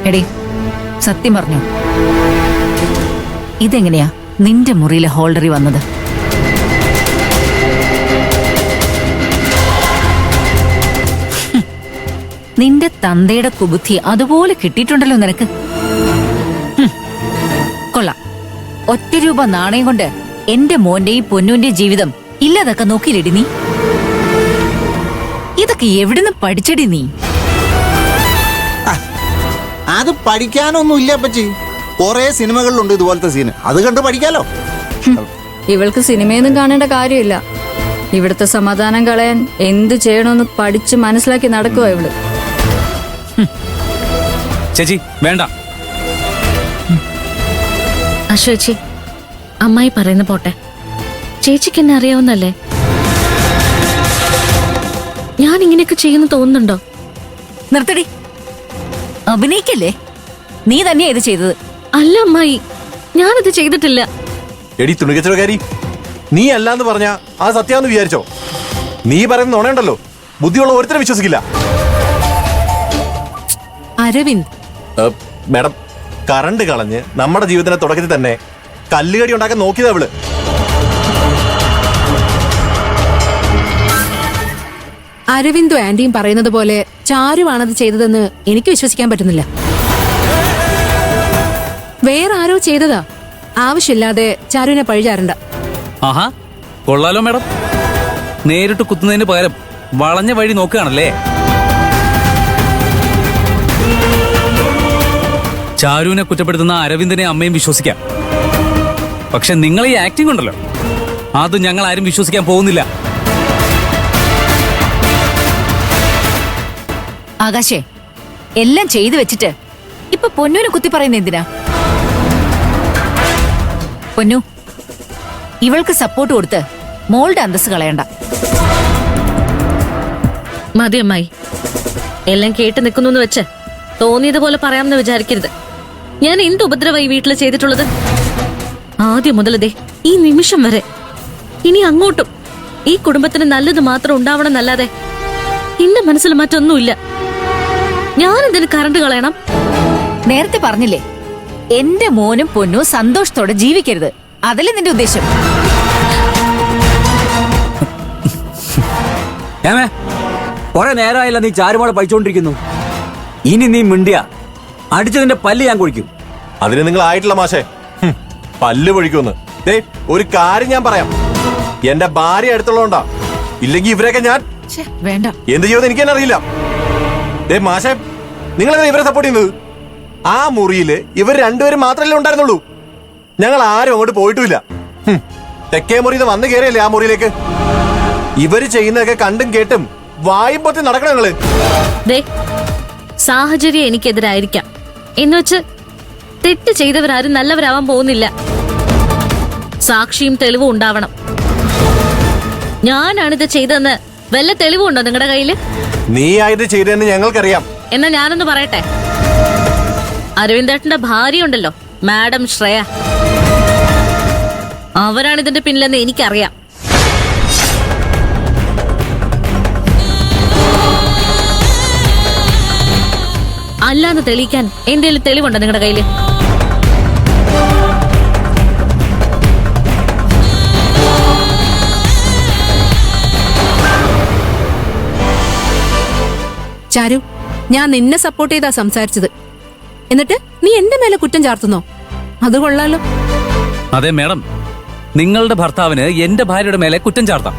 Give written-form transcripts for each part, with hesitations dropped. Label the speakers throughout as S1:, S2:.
S1: എടേ, സത്യം പറഞ്ഞു, ഇതെങ്ങനെയാ നിന്റെ മുറിയിലെ ഹോൾഡറി വന്നത്? നിന്റെ തന്തയുടെ കുബുദ്ധി അതുപോലെ കിട്ടിയിട്ടുണ്ടല്ലോ നിനക്ക്. കൊള്ളാം. ₹1 നാണയം കൊണ്ട് എന്റെ മോന്റെയും പൊന്നുന്റെയും ജീവിതം ഇല്ലാതൊക്കെ നോക്കിയില്ലടി നീ. ഇതൊക്കെ എവിടുന്ന് പഠിച്ചടി നീ?
S2: അത് പഠിക്കാനൊന്നും ഇല്ല അപ്പച്ചി. കൊറേ സിനിമകളിലുണ്ട് ഇതുപോലത്തെ സീന്, അത് കണ്ട് പഠിക്കാലോ.
S3: ഇവൾക്ക് സിനിമയൊന്നും കാണേണ്ട കാര്യമില്ല. ഇവിടുത്തെ സമാധാനം കളയാൻ എന്ത് ചെയ്യണമെന്ന് പഠിച്ച് മനസ്സിലാക്കി നടക്കുക ഇവള്.
S4: ചേച്ചി വേണ്ട.
S5: അശ്വച്ചി, അമ്മായി പറയുന്ന പോട്ടെ. ചേച്ചിക്ക് എന്നെ അറിയാവുന്നല്ലേ? ഞാൻ ഇങ്ങനെയൊക്കെ ചെയ്യുന്നു തോന്നുന്നുണ്ടോ?
S1: നിർത്തടി, അഭിനയിക്കല്ലേ? നീ തന്നെയാ ഇത് ചെയ്തത്.
S5: അല്ല അമ്മായി, ഞാനത് ചെയ്തിട്ടില്ല.
S6: എടി തുണികച്ചവകാരി, നീ അല്ലാന്ന് പറഞ്ഞാ ആ സത്യാന്ന് വിചാരിച്ചോ? നീ പറയുന്ന നുണയുണ്ടല്ലോ, ബുദ്ധിയുള്ള ഒരുത്തരം വിശ്വസിക്കില്ല.
S1: അരവിന്ദ്,
S6: മാഡം, കറണ്ട് കളഞ്ഞ് നമ്മുടെ ജീവിതത്തിന്റെ തുടക്കത്തിൽ തന്നെ കല്ലുകടി ഉണ്ടാക്കാൻ നോക്കിയതാ അവള്.
S7: അരവിന്ദും ആന്റിയും പറയുന്നത് പോലെ ചാരുവാണത് ചെയ്തതെന്ന് എനിക്ക് വിശ്വസിക്കാൻ പറ്റുന്നില്ല. വേറെ ആരോ ചെയ്തതാ. ആവശ്യമില്ലാതെ ചാരുവിനെ പഴിചാരണ്ട.
S4: ആഹാ, കൊള്ളാലോ മാഡം. നേരിട്ട് കുത്തുന്നതിന് പകരം വളഞ്ഞ വഴി നോക്കുകയാണല്ലേ? ചാരുവിനെ കുറ്റപ്പെടുത്തുന്ന അരവിന്ദനെ അമ്മയും വിശ്വസിക്കാം. പക്ഷെ നിങ്ങൾ ഈ ആക്ടിംഗ് ഉണ്ടല്ലോ, അത് ഞങ്ങൾ ആരും വിശ്വസിക്കാൻ പോകുന്നില്ല.
S1: ആകാശേ, എല്ലാം ചെയ്തു വെച്ചിട്ട് ഇപ്പൊ പൊന്നുവിനെ കുത്തി പറയുന്ന എന്തിനാ? പൊന്നു, ഇവൾക്ക് സപ്പോർട്ട് കൊടുത്ത് മോളുടെ അന്തസ് കളയണ്ട.
S5: മതി അമ്മായി, എല്ലാം കേട്ട് നിൽക്കുന്നു വെച്ച് തോന്നിയതുപോലെ പറയാമെന്ന് വിചാരിക്കരുത്. ഞാൻ എന്ത് ഉപദ്രവമായി വീട്ടിൽ ചെയ്തിട്ടുള്ളത്? ആദ്യം മുതലതേ ഈ നിമിഷം വരെ, ഇനി അങ്ങോട്ടും ഈ കുടുംബത്തിന് നല്ലത് മാത്രം ഉണ്ടാവണമെന്നല്ലാതെ എന്റെ മനസ്സിൽ മറ്റൊന്നുമില്ല. ഞാനെന്തിന് കറണ്ട് കളയണം?
S1: നേരത്തെ പറഞ്ഞില്ലേ, എന്റെ മോനും പൊന്നും സന്തോഷത്തോടെ ജീവിക്കരുത്, അതല്ലേ നിന്റെ ഉദ്ദേശം?
S8: കൊറേ നേരമായില്ല നീ ചാരുമോളെ പഴിച്ചോണ്ടിരിക്കുന്നു. ഇനി നീ മിണ്ടിയ അടിച്ചതിന്റെ പല്ല് ഞാൻ കുഴിക്കും.
S6: അതിന് നിങ്ങൾ ആയിട്ടില്ല മാഷേ, പല്ല് പൊഴിക്കുമെന്ന്. ദേ, ഒരു കാര്യം ഞാൻ പറയാം, എന്റെ ഭാര്യ അടുത്തുള്ളതുകൊണ്ടാ. ഇല്ലെങ്കിൽ ഇവരെയൊക്കെ ഞാൻ
S1: വേണ്ട,
S6: എന്ത് ചെയ്യുമെന്ന് എനിക്ക് തന്നെ അറിയില്ല. ദേ മാഷേ, നിങ്ങളെന്താ ഇവരെ സപ്പോർട്ട് ചെയ്യുന്നത്? ആ മുറിയില് ഇവർ രണ്ടുപേരും മാത്രമല്ലേ ഉണ്ടായിരുന്നുള്ളൂ. ഞങ്ങൾ ആരും അങ്ങോട്ട് പോയിട്ടുമില്ല. തെക്കേ മുറിയിൽ വന്ന് കയറിയല്ലേ ആ മുറിയിലേക്ക്. ഇവര് ചെയ്യുന്നതൊക്കെ കണ്ടും കേട്ടും വായും പൊത്തി നടക്കണം നിങ്ങള്.
S5: ദേ, സാഹചര്യം എനിക്കെതിരായിരിക്കാം എന്നുവെച്ച് തെറ്റ് ചെയ്തവരാരും നല്ലവരാവാൻ പോകുന്നില്ല. സാക്ഷിയും തെളിവും ഉണ്ടാവണം. ഞാനാണിത് ചെയ്തതെന്ന് വല്ല തെളിവുണ്ടോ നിങ്ങളുടെ കയ്യില്?
S6: നീ ആയത് ചെയ്തതെന്ന് ഞങ്ങൾക്കറിയാം.
S5: എന്നാ ഞാനൊന്ന് പറയട്ടെ. അരവിന്ദേട്ടന്റെ ഭാര്യ ഉണ്ടല്ലോ, മാഡം ശ്രേയ, അവരാണിതിന്റെ പിന്നിലെന്ന് എനിക്കറിയാം. അല്ലാന്ന് തെളിയിക്കാൻ എന്തേലും തെളിവുണ്ടോ നിങ്ങളുടെ കയ്യില്?
S7: ചാരു, ഞാൻ നിന്നെ സപ്പോർട്ട് ചെയ്താ സംസാരിച്ചത്. എന്നിട്ട് നീ എന്റെ മേലെ കുറ്റം ചാർത്തുന്നോ? അത് കൊള്ളാലോ.
S4: അതെ മാഡം, നിങ്ങളുടെ ഭർത്താവിന് എന്റെ ഭാര്യയുടെ മേലെ കുറ്റം ചാർത്താം.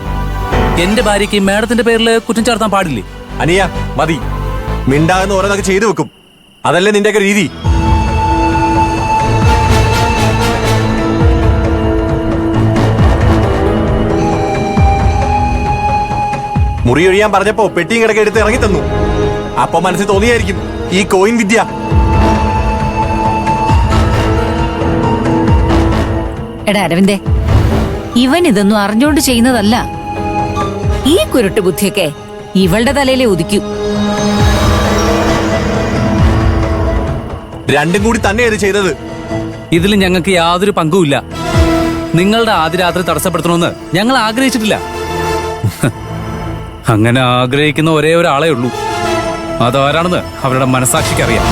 S4: എന്റെ ഭാര്യയ്ക്ക് മാഡത്തിന്റെ പേരിൽ കുറ്റം ചാർത്താൻ പാടില്ലേ?
S6: അനിയ മതി, മിണ്ടാകുന്ന ഓരോന്നൊക്കെ ചെയ്തു വെക്കും. അതല്ലേ നിന്റെയൊക്കെ രീതി. മുറി ഒഴിയാൻ പറഞ്ഞപ്പോ പെട്ടിയും കിടക്കെ എടുത്ത് ഇറങ്ങി തന്നു. അപ്പൊ മനസ്സിൽ തോന്നിയായിരിക്കും ഈ കോയിൻ വിദ്യ.
S1: എടാ അരവിന്ദേ, ഇവൻ ഇതൊന്നും അറിഞ്ഞുകൊണ്ട് ചെയ്യുന്നതല്ല. ഈ കുരുട്ട് ബുദ്ധിയൊക്കെ ഇവളുടെ തലയിലെ ഉദിക്കൂ.
S6: രണ്ടും കൂടി തന്നെ ഇത് ചെയ്തത്.
S4: ഇതിൽ ഞങ്ങൾക്ക് യാതൊരു പങ്കുമില്ല. നിങ്ങളുടെ ആദ്യ രാത്രി തടസ്സപ്പെടുത്തണമെന്ന് ഞങ്ങൾ ആഗ്രഹിച്ചിട്ടില്ല. അങ്ങനെ ആഗ്രഹിക്കുന്ന ഒരേ ഒരാളേ ഉള്ളൂ. അതാരാണെന്ന് അവരുടെ മനസാക്ഷിക്ക് അറിയാം.